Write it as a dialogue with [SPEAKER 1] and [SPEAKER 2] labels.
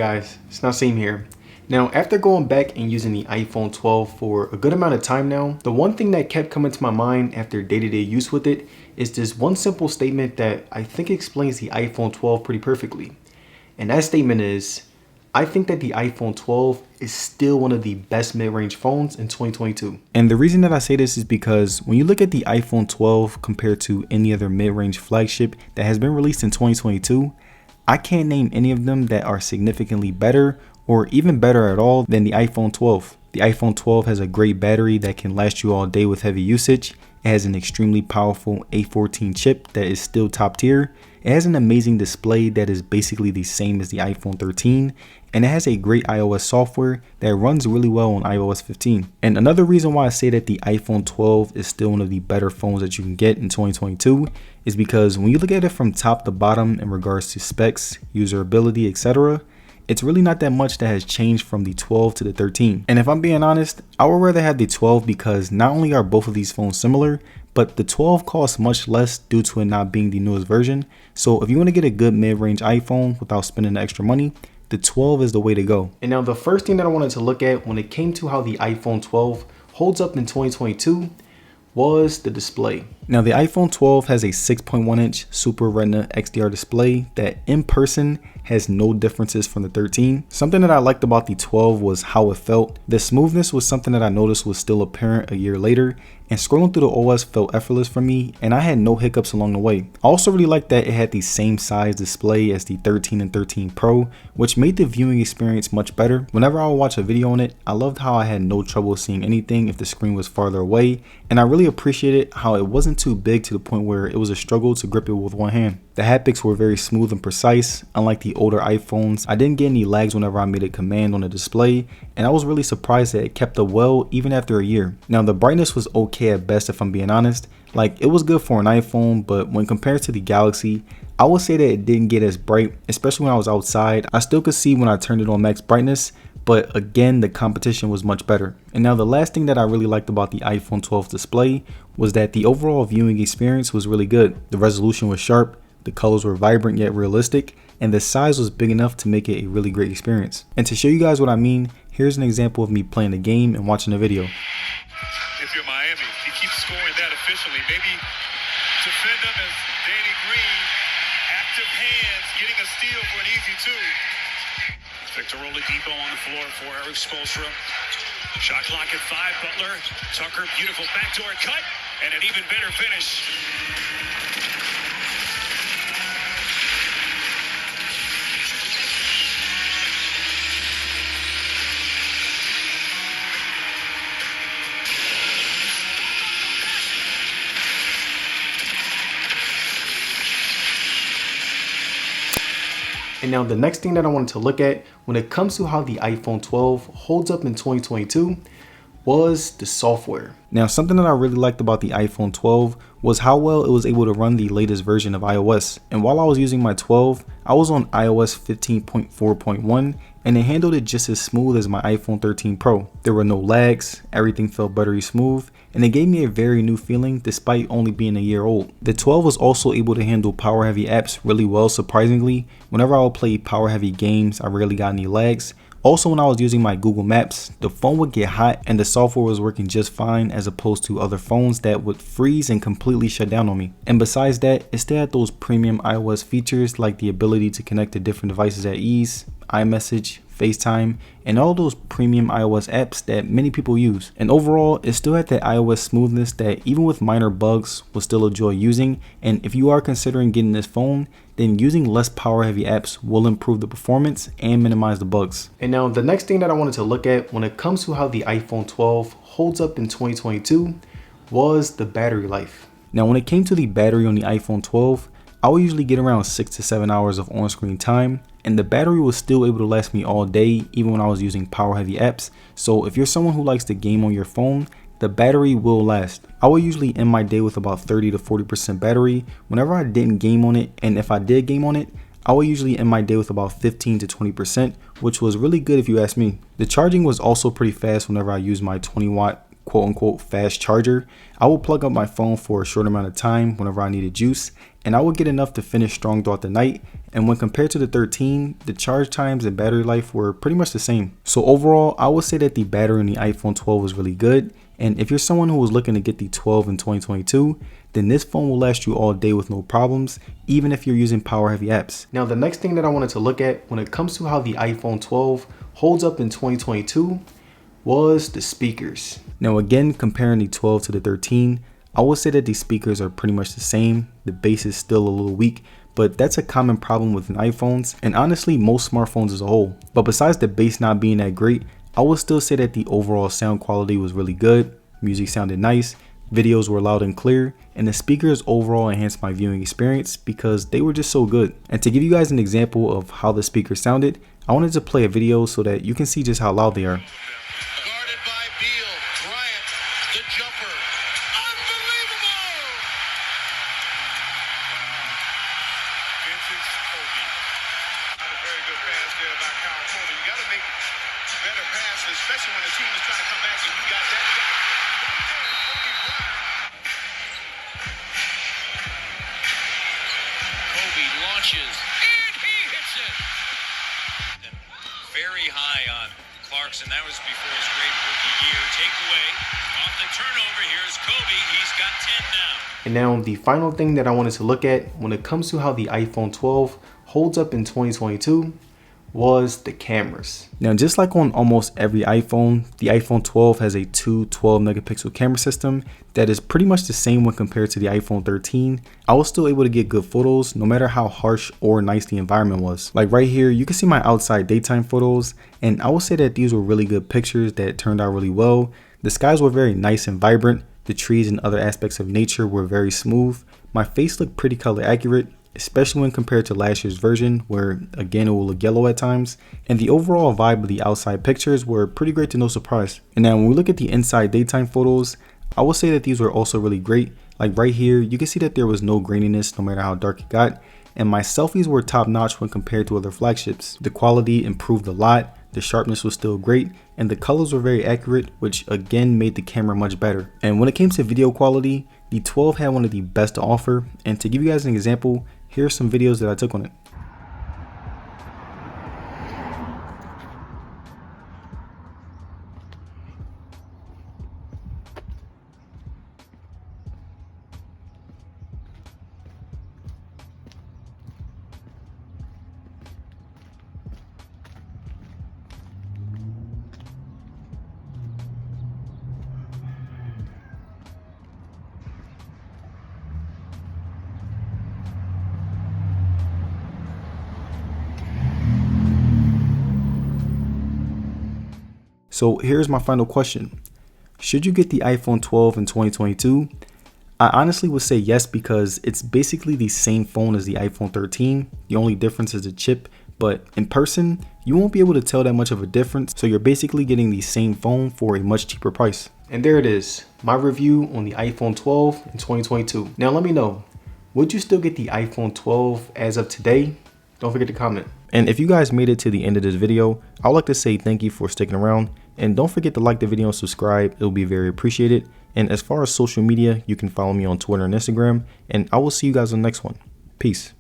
[SPEAKER 1] guys, it's Naseem here. Now, after going back and using the iPhone 12 for a good amount of time now, the one thing that kept coming to my mind after day-to-day use with it is this one simple statement that I think explains the iPhone 12 pretty perfectly. And that statement is, I think that the iPhone 12 is still one of the best mid-range phones in 2022. And the reason that I say this is because when you look at the iPhone 12 compared to any other mid-range flagship that has been released in 2022, I can't name any of them that are significantly better or even better at all than the iPhone 12. The iPhone 12 has a great battery that can last you all day with heavy usage. It has an extremely powerful A14 chip that is still top tier. It has an amazing display that is basically the same as the iPhone 13, and it has a great iOS software that runs really well on iOS 15. And another reason why I say that the iPhone 12 is still one of the better phones that you can get in 2022 is because when you look at it from top to bottom in regards to specs, usability, etc., it's really not that much that has changed from the 12 to the 13. And if I'm being honest, I would rather have the 12 because not only are both of these phones similar, but the 12 costs much less due to it not being the newest version. So if you want to get a good mid-range iPhone without spending the extra money, the 12 is the way to go. And now the first thing that I wanted to look at when it came to how the iPhone 12 holds up in 2022 was the display. Now the iPhone 12 has a 6.1 inch Super Retina XDR display that in person has no differences from the 13. Something that I liked about the 12 was how it felt. The smoothness was something that I noticed was still apparent a year later, and scrolling through the OS felt effortless for me, and I had no hiccups along the way. I also really liked that it had the same size display as the 13 and 13 Pro, which made the viewing experience much better. Whenever I would watch a video on it, I loved how I had no trouble seeing anything if the screen was farther away, and I really appreciated how it wasn't too big to the point where it was a struggle to grip it with one hand. The haptics were very smooth and precise. Unlike the older iPhones, I didn't get any lags whenever I made a command on the display, and I was really surprised that it kept up well even after a year. Now the brightness was okay at best if I'm being honest. Like, it was good for an iPhone, but when compared to the Galaxy, I would say that it didn't get as bright, especially when I was outside. I still could see when I turned it on max brightness, but again, the competition was much better. And now the last thing that I really liked about the iPhone 12 display was that the overall viewing experience was really good. The resolution was sharp, the colors were vibrant yet realistic, and the size was big enough to make it a really great experience. And to show you guys what I mean, here's an example of me playing the game and watching the video.
[SPEAKER 2] If you're Miami, you keep scoring that efficiently. Maybe defend them as Danny Green, active hands, getting a steal for an easy two. Victor Oladipo on the floor for Eric Spoelstra. Shot clock at 5, Butler. Tucker, beautiful backdoor cut, and an even better finish.
[SPEAKER 1] And now the next thing that I wanted to look at when it comes to how the iPhone 12 holds up in 2022 was the software. Now something that I really liked about the iPhone 12 was how well it was able to run the latest version of iOS. And while I was using my 12, I was on iOS 15.4.1 and it handled it just as smooth as my iPhone 13 Pro. There were no lags, everything felt buttery smooth, and it gave me a very new feeling despite only being a year old. The 12 was also able to handle power heavy apps really well, surprisingly. Whenever I would play power heavy games, I rarely got any lags. Also, when I was using my Google Maps, the phone would get hot and the software was working just fine as opposed to other phones that would freeze and completely shut down on me. And besides that, it still had those premium iOS features like the ability to connect to different devices at ease, iMessage, FaceTime, and all those premium iOS apps that many people use. And overall, it still had that iOS smoothness that even with minor bugs was still a joy using. And if you are considering getting this phone, then using less power heavy apps will improve the performance and minimize the bugs. And now the next thing that I wanted to look at when it comes to how the iPhone 12 holds up in 2022 was the battery life. Now when it came to the battery on the iPhone 12, I would usually get around 6 to 7 hours of on-screen time, and the battery was still able to last me all day even when I was using power heavy apps. So if you're someone who likes to game on your phone, the battery will last. I would usually end my day with about 30 to 40% battery whenever I didn't game on it, and if I did game on it, I would usually end my day with about 15 to 20%, which was really good if you ask me. The charging was also pretty fast whenever I used my 20 watt quote unquote fast charger, I will plug up my phone for a short amount of time whenever I needed juice, and I would get enough to finish strong throughout the night. And when compared to the 13, the charge times and battery life were pretty much the same. So overall, I would say that the battery in the iPhone 12 was really good. And if you're someone who was looking to get the 12 in 2022, then this phone will last you all day with no problems, even if you're using power heavy apps. Now, the next thing that I wanted to look at when it comes to how the iPhone 12 holds up in 2022 was the speakers. Now again, comparing the 12 to the 13, I would say that the speakers are pretty much the same. The bass is still a little weak, but that's a common problem with iPhones and honestly most smartphones as a whole. But besides the bass not being that great, I would still say that the overall sound quality was really good. Music sounded nice, videos were loud and clear, and the speakers overall enhanced my viewing experience because they were just so good. And to give you guys an example of how the speakers sounded, I wanted to play a video so that you can see just how loud they are.
[SPEAKER 2] Guarded by Beal. Bryant, the jumper. Unbelievable! Vince's Kobe. Not a very good pass there by Kyle Kobe. You got to make better passes, especially when the team is trying to come back and you got that. Kobe launches, and he hits it. Very high on Clarkson. That was before his great rookie year. Takeaway off the turnover. Here's Kobe. He's got 10 now.
[SPEAKER 1] And now the final thing that I wanted to look at when it comes to how the iPhone 12 holds up in 2022 was the cameras. Now, just like on almost every iPhone, the iPhone 12 has a 12 megapixel camera system that is pretty much the same when compared to the iPhone 13. I was still able to get good photos no matter how harsh or nice the environment was. Like right here, you can see my outside daytime photos, and I will say that these were really good pictures that turned out really well. The skies were very nice and vibrant. The trees and other aspects of nature were very smooth. My face looked pretty color accurate, especially when compared to last year's version where again it will look yellow at times, and the overall vibe of the outside pictures were pretty great to no surprise. And now when we look at the inside daytime photos, I will say that these were also really great. Like right here, you can see that there was no graininess no matter how dark it got, and my selfies were top notch when compared to other flagships. The quality improved a lot, the sharpness was still great, and the colors were very accurate, which again made the camera much better. And when it came to video quality, the 12 had one of the best to offer, and to give you guys an example, here are some videos that I took on it. So here's my final question. Should you get the iPhone 12 in 2022? I honestly would say yes, because it's basically the same phone as the iPhone 13. The only difference is the chip, but in person, you won't be able to tell that much of a difference. So you're basically getting the same phone for a much cheaper price. And there it is, my review on the iPhone 12 in 2022. Now let me know, would you still get the iPhone 12 as of today? Don't forget to comment. And if you guys made it to the end of this video, I'd like to say thank you for sticking around. And don't forget to like the video and subscribe. It'll be very appreciated. And as far as social media, you can follow me on Twitter and Instagram. And I will see you guys on the next one. Peace.